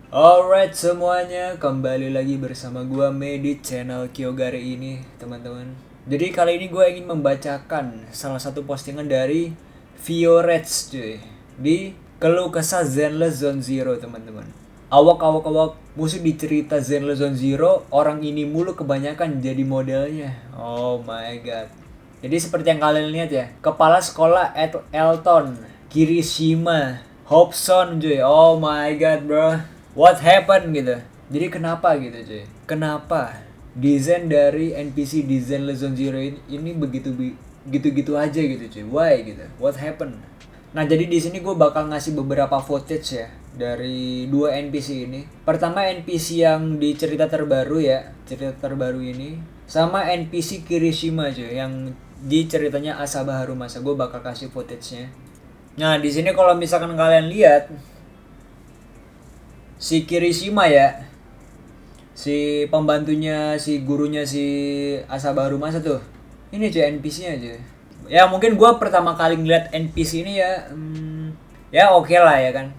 Alright semuanya, kembali lagi bersama gua Mei di channel Kyogare ini, teman-teman. Jadi kali ini gua ingin membacakan salah satu postingan dari Fiorets cuy di Keluh Kesah Zenless Zone Zero, teman-teman. Awak musuh di cerita Zenless Zone Zero, orang ini mulu kebanyakan jadi modelnya. Oh my god. Jadi seperti yang kalian lihat ya, kepala sekolah Elton, Kirishima, Hobson cuy. Oh my god bro. What happened gitu. Jadi kenapa gitu cuy? Kenapa desain dari NPC desain Legend Zero ini begitu gitu-gitu aja gitu cuy? Why gitu? What happened? Nah jadi di sini gue bakal ngasih beberapa footage ya dari dua NPC ini. Pertama NPC yang di cerita terbaru ya, cerita terbaru ini, sama NPC Kirishima cuy yang di ceritanya Asaba Harumasa. Gue bakal kasih footage-nya. Nah di sini kalau misalkan kalian lihat si Kirishima ya, si pembantunya, si gurunya si Asaba Harumasa tuh, ini cuy NPC-nya cuy. Ya mungkin gue pertama kali ngeliat NPC ini ya, ya oke lah ya kan.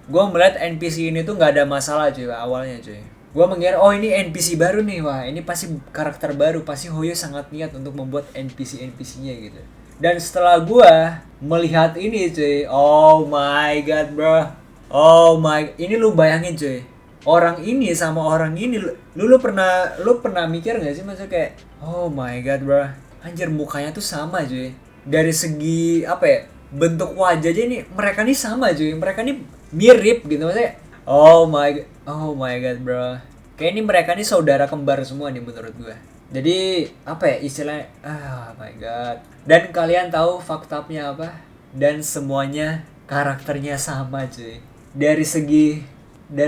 Gue melihat NPC ini tuh nggak ada masalah cuy awalnya cuy. Gue mengira oh ini NPC baru nih, wah ini pasti karakter baru, pasti Hoyo sangat niat untuk membuat NPC-NPC-nya gitu. Dan setelah gue melihat ini cuy, oh my god bro, oh my, ini lu bayangin cuy, orang ini sama orang ini, lu pernah mikir nggak sih masa kayak, oh my god bro, anjir mukanya tuh sama cuy, dari segi apa ya, bentuk wajahnya ini mereka nih sama cuy, mereka nih mirip gitu maksudnya. Oh my god bro, kayak ini mereka nih saudara kembar semua nih menurut gua. Jadi apa ya istilahnya, ah my god. Dan kalian tahu faktanya apa? Dan semuanya karakternya sama cuy. Dari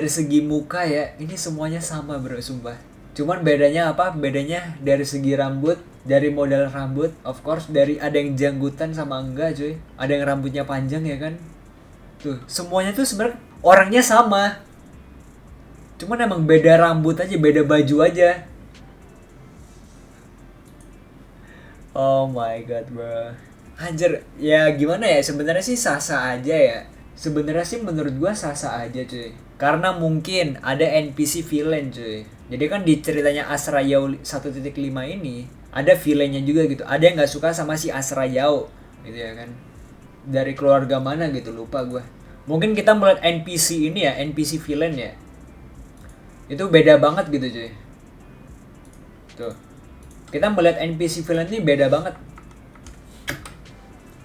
segi muka ya, ini semuanya sama bro sumpah. Cuman bedanya apa? Bedanya dari segi rambut, dari model rambut, of course dari ada yang janggutan sama enggak cuy. Ada yang rambutnya panjang ya kan. Tuh, semuanya tuh sebenarnya orangnya sama. Cuman emang beda rambut aja, beda baju aja. Oh my god, bro. Anjir, ya gimana ya? Sebenarnya sih sah-sah aja ya. Sebenarnya sih menurut gua sah-sah aja, cuy. Karena mungkin ada NPC villain, cuy. Jadi kan di ceritanya Asra Yao 1.5 ini ada villainnya juga gitu. Ada yang nggak suka sama si Asra Yao, gitu ya kan. Dari keluarga mana gitu, lupa gua. Mungkin kita melihat NPC ini ya, NPC villain ya. Itu beda banget gitu, cuy. Tuh. Kita melihat NPC villain ini beda banget.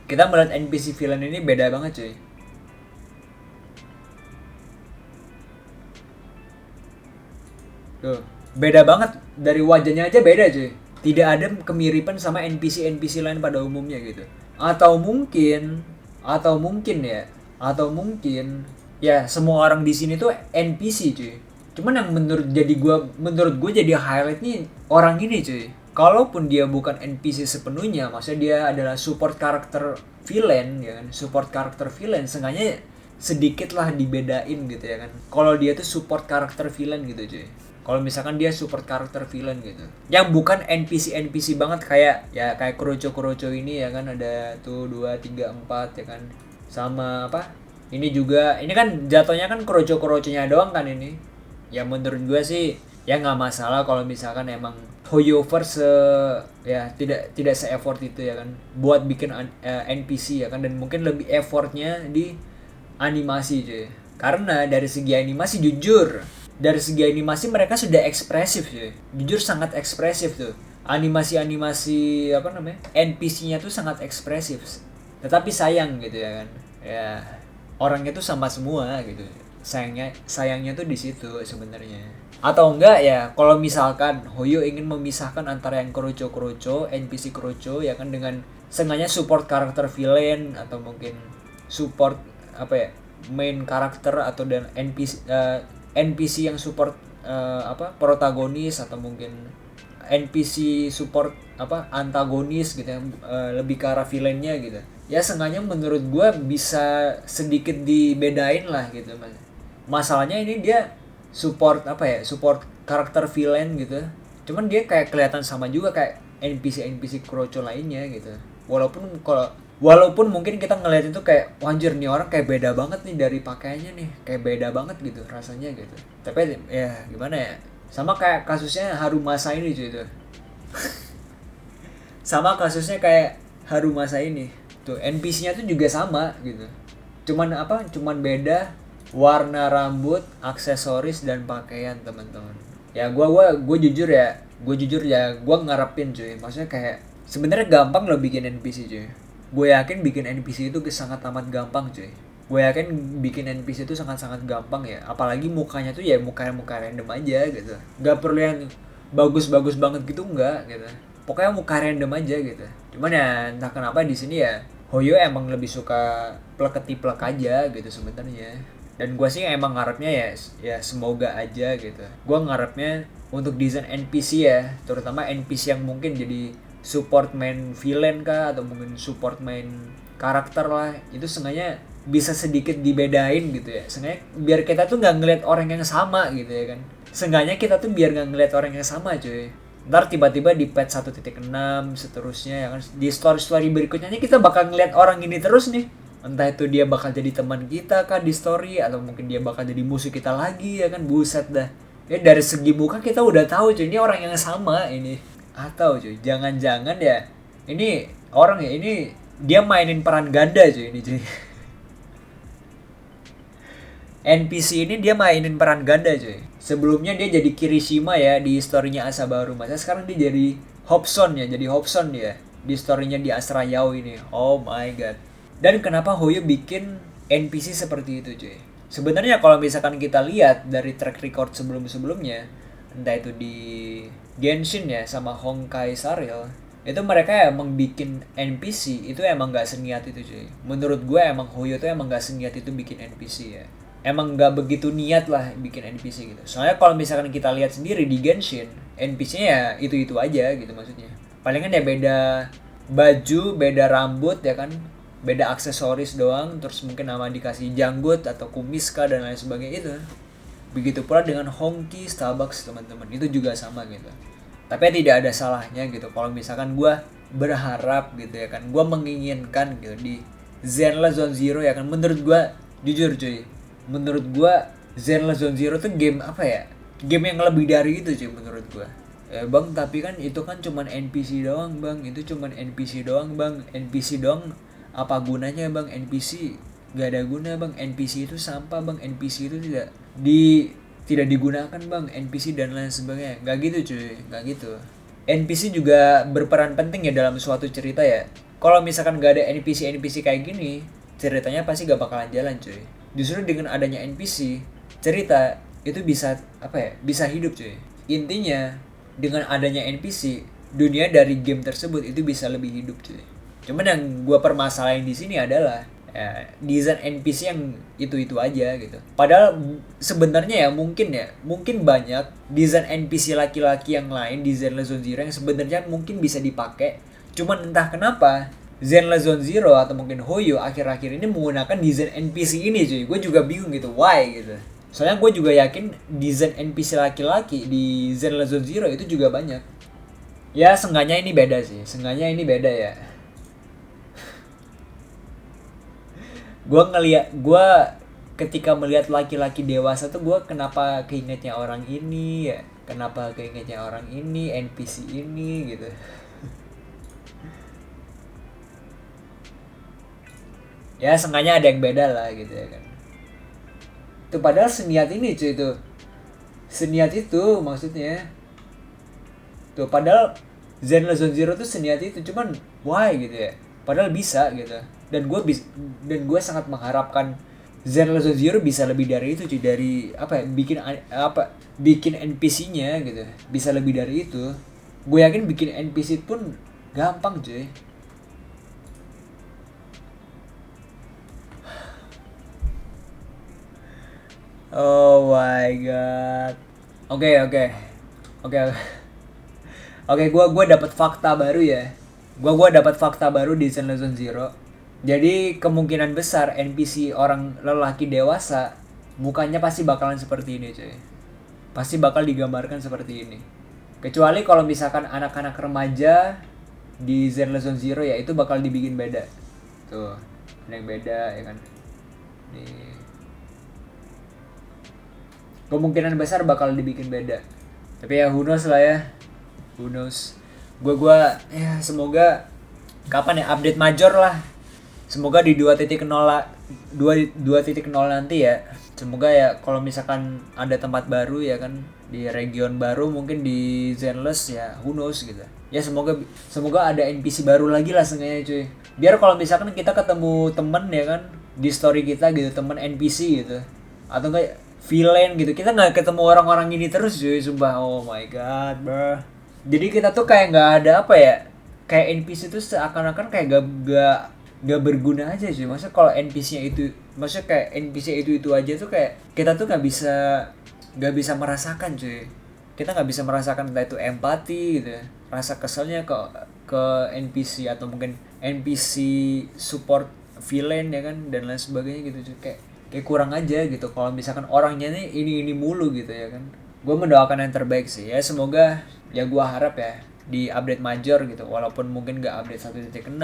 Kita melihat NPC villain ini beda banget cuy. Tuh, beda banget, dari wajahnya aja beda cuy. Tidak ada kemiripan sama NPC lain pada umumnya gitu. Atau mungkin, atau mungkin ya semua orang di sini tuh NPC cuy. Cuman yang menurut gue jadi highlight nih orang ini cuy. Kalaupun dia bukan NPC sepenuhnya, maksudnya dia adalah support karakter villain ya kan, support karakter villain, sengaja sedikit lah dibedain gitu ya kan. Kalau dia tuh support karakter villain gitu cuy. Kalau misalkan dia support karakter villain gitu, yang bukan NPC banget kayak ya kayak Kuroco ini ya kan, ada tuh 2 3 4 ya kan. Sama apa? Ini juga, ini kan jatuhnya kan Kuroco-nya doang kan ini. Ya menurut gue sih ya nggak masalah kalau misalkan emang Hoyoverse ya tidak se-effort itu ya kan buat bikin NPC ya kan, dan mungkin lebih effortnya di animasi cuy. Karena dari segi animasi mereka sudah ekspresif cuy. Jujur sangat ekspresif tuh. Animasi apa namanya? NPC-nya tuh sangat ekspresif. Tetapi sayang gitu ya kan. Ya orangnya tuh sama semua gitu. Sayangnya tuh di situ sebenarnya. Atau enggak ya, kalau misalkan Hoyo ingin memisahkan antara yang Kuroco, NPC Kuroco ya kan, dengan sengaja support karakter villain, atau mungkin support apa ya, main karakter, atau dan NPC yang support apa protagonis, atau mungkin NPC support apa antagonis gitu ya, lebih ke arah villainnya gitu. Ya sengaja menurut gue bisa sedikit dibedain lah gitu mas. Masalahnya ini dia support apa ya, support karakter villain gitu, cuman dia kayak kelihatan sama juga kayak NPC Kuroco lainnya gitu. Walaupun kalau Walaupun mungkin kita ngeliat itu kayak wanjir nih orang kayak beda banget nih dari pakaiannya nih, kayak beda banget gitu rasanya gitu. Tapi ya gimana ya, sama kayak kasusnya Harumasa ini cuy itu. Sama kasusnya kayak Harumasa ini tuh, NPC-nya tuh juga sama gitu, cuman apa, cuman beda warna rambut, aksesoris dan pakaian teman-teman. Ya gue ngarepin cuy, maksudnya kayak sebenarnya gampang loh bikin NPC cuy. Gue yakin bikin NPC itu sangat amat gampang cuy. Gue yakin bikin NPC itu sangat-sangat gampang ya, apalagi mukanya tuh ya muka random aja gitu, nggak perlu yang bagus-bagus banget gitu, nggak gitu, pokoknya muka random aja gitu. Cuman ya entah kenapa di sini ya Hoyo emang lebih suka plek-ketiplek aja gitu sebenarnya. Dan gue sih emang ngarepnya ya semoga aja gitu. Gue ngarepnya untuk desain NPC ya, terutama NPC yang mungkin jadi support main villain kah, atau mungkin support main karakter lah, itu sengaja bisa sedikit dibedain gitu ya. Sengaja biar kita tuh nggak ngeliat orang yang sama gitu ya kan. Sengaja kita tuh biar nggak ngeliat orang yang sama cuy. Ntar tiba-tiba di patch 1.6 seterusnya ya kan, di story-story berikutnya kita bakal ngeliat orang ini terus nih. Entah itu dia bakal jadi teman kita kah di story, atau mungkin dia bakal jadi musuh kita lagi ya kan. Buset dah. Ya dari segi muka kita udah tahu cuy, ini orang yang sama ini. Atau cuy, jangan-jangan ya ini orang ya, ini dia mainin peran ganda cuy ini cuy. NPC ini dia mainin peran ganda cuy. Sebelumnya dia jadi Kirishima ya di storynya Asabaru Masa. Sekarang dia jadi Hobson ya, jadi Hobson dia di storynya di Astra Yao ini. Oh my god. Dan kenapa Hoyo bikin NPC seperti itu cuy? Sebenarnya kalau misalkan kita lihat dari track record sebelum-sebelumnya, entah itu di Genshin ya sama Honkai Star Rail, itu mereka emang bikin NPC itu emang gak seniat itu cuy. Menurut gue emang Hoyo tuh emang gak seniat itu bikin NPC ya. Emang gak begitu niat lah bikin NPC gitu. Soalnya kalau misalkan kita lihat sendiri di Genshin, NPC-nya ya itu-itu aja gitu maksudnya. Palingan ya beda baju, beda rambut ya kan, beda aksesoris doang, terus mungkin nama dikasih janggut atau kumis kah dan lain sebagainya itu. Begitu pula dengan Honki Starbucks teman-teman, itu juga sama gitu. Tapi tidak ada salahnya gitu kalau misalkan gue berharap gitu ya kan, gue menginginkan gitu di Zenless Zone Zero ya kan. Menurut gue, jujur cuy, menurut gue Zenless Zone Zero tuh game apa ya, game yang lebih dari itu cuy menurut gue. Bang, tapi kan itu kan cuman NPC doang bang, itu cuman NPC doang bang, NPC doang apa gunanya bang, NPC gak ada guna bang, NPC itu sampah bang, NPC itu tidak digunakan bang, NPC dan lain sebagainya. Gak gitu cuy, gak gitu. NPC juga berperan penting ya dalam suatu cerita ya. Kalau misalkan gak ada NPC kayak gini, ceritanya pasti gak bakalan jalan cuy. Justru dengan adanya NPC, cerita itu bisa apa ya, bisa hidup cuy. Intinya dengan adanya NPC, dunia dari game tersebut itu bisa lebih hidup cuy. Cuman yang gue permasalahin di sini adalah ya, desain NPC yang itu aja gitu. Padahal sebenarnya ya mungkin banyak desain NPC laki-laki yang lain di Zenless Zone Zero yang sebenarnya mungkin bisa dipakai. Cuman entah kenapa Zenless Zone Zero atau mungkin Hoyo akhir-akhir ini menggunakan desain NPC ini cuy. Gue juga bingung gitu, why gitu. Soalnya gue juga yakin desain NPC laki-laki di Zenless Zone Zero itu juga banyak. Ya seenggaknya ini beda sih, seenggaknya ini beda ya. Gue ketika melihat laki-laki dewasa tuh gue kenapa keingetnya orang ini ya, kenapa keingetnya orang ini, NPC ini gitu. Ya seenggaknya ada yang beda lah gitu ya kan. Itu padahal seniat ini cuy, itu seniat itu maksudnya tuh, padahal Zenless Zone Zero tuh seniat itu, cuman why gitu ya, padahal bisa gitu. Dan gue sangat mengharapkan Zenless Zone Zero bisa lebih dari itu cuy, dari apa ya, bikin NPC-nya gitu bisa lebih dari itu. Gue yakin bikin NPC pun gampang cuy. Oh my god. Oke. Gue dapat fakta baru ya. Gue dapat fakta baru di Zenless Zone Zero. Jadi kemungkinan besar NPC orang lelaki dewasa mukanya pasti bakalan seperti ini cuy. Pasti bakal digambarkan seperti ini. Kecuali kalau misalkan anak-anak remaja di Zenless Zone Zero ya, itu bakal dibikin beda. Tuh, ada yang beda ya kan. Nih. Kemungkinan besar bakal dibikin beda. Tapi ya who knows lah ya. Who knows. Gua ya semoga kapan ya update major lah. Semoga di 2.0 lah, 2.0 nanti ya. Semoga ya kalau misalkan ada tempat baru ya kan di region baru mungkin di Zenless ya who knows gitu. Ya semoga ada NPC baru lagi lah seenggaknya cuy. Biar kalau misalkan kita ketemu temen ya kan di story kita gitu temen NPC gitu atau kayak villain gitu kita nggak ketemu orang-orang ini terus cuy sumpah oh my god bro. Jadi kita tuh kayak nggak ada apa ya kayak NPC tuh seakan-akan kayak gak berguna aja sih. Maksudnya kalau NPC-nya itu maksudnya kayak NPC itu aja tuh kayak kita tuh nggak bisa merasakan cuy. Kita nggak bisa merasakan entah itu empati gitu ya. Rasa keselnya ke NPC atau mungkin NPC support villain ya kan dan lain sebagainya gitu cuy. Kayak kurang aja gitu kalau misalkan orangnya nih ini mulu gitu ya kan. Gue mendoakan yang terbaik sih ya semoga ya gue harap ya di update major gitu walaupun mungkin gak update 1.6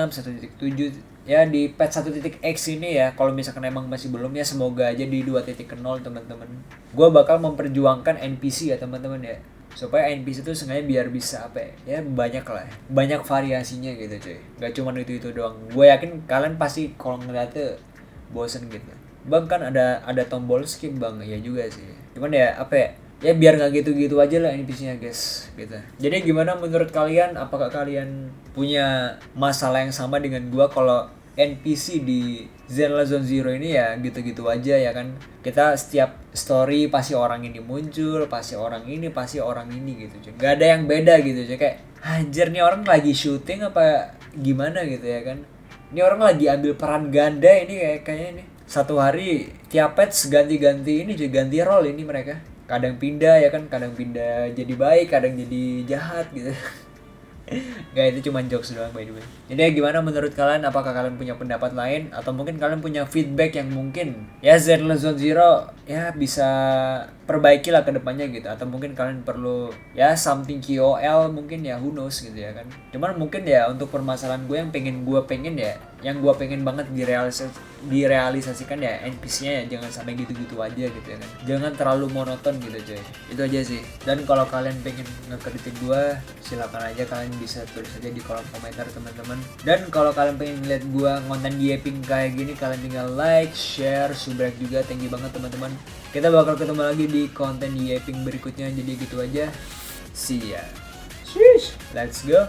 1.7 ya di patch 1.x ini ya kalau misalkan emang masih belum ya semoga aja di 2.0 teman-teman gue bakal memperjuangkan NPC ya teman-teman ya supaya NPC itu sengaja biar bisa apa ya banyak lah ya. Banyak variasinya gitu cuy gak cuma itu doang gue yakin kalian pasti kalau ngeliatnya bosen gitu bang kan ada tombol skip bang ya juga sih cuman ya apa ya biar nggak gitu-gitu aja lah NPC-nya guys gitu. Jadi gimana menurut kalian? Apakah kalian punya masalah yang sama dengan gua kalau NPC di Zenless Zone Zero ini ya gitu-gitu aja ya kan? Kita setiap story pasti orang ini muncul, pasti orang ini gitu cuy. Gak ada yang beda gitu cuy kayak anjir nih orang lagi syuting apa gimana gitu ya kan? Ini orang lagi ambil peran ganda ini kayaknya nih. Satu hari tiap patch ganti-ganti ini cuy ganti role ini mereka. Kadang pindah ya kan kadang pindah jadi baik kadang jadi jahat gitu. Gak itu cuma jokes doang by the way. Jadi gimana menurut kalian apakah kalian punya pendapat lain atau mungkin kalian punya feedback yang mungkin ya Zenless Zone Zero ya bisa perbaiki lah ke depannya gitu atau mungkin kalian perlu ya something KOL mungkin ya who knows gitu ya kan. Cuman mungkin ya untuk permasalahan gue yang gue pengen banget direalisasikan ya NPC-nya ya jangan sampai gitu-gitu aja gitu ya kan. Jangan terlalu monoton gitu coy. Itu aja sih. Dan kalau kalian pengen ngekritikin gue silakan aja kalian bisa tulis aja di kolom komentar teman-teman. Dan kalau kalian pengen lihat gue konten di Yaping kayak gini kalian tinggal like, share, subscribe juga. Thank you banget teman-teman. Kita bakal ketemu lagi di konten di Yaping berikutnya. Jadi gitu aja. See ya. Sheesh. Let's go.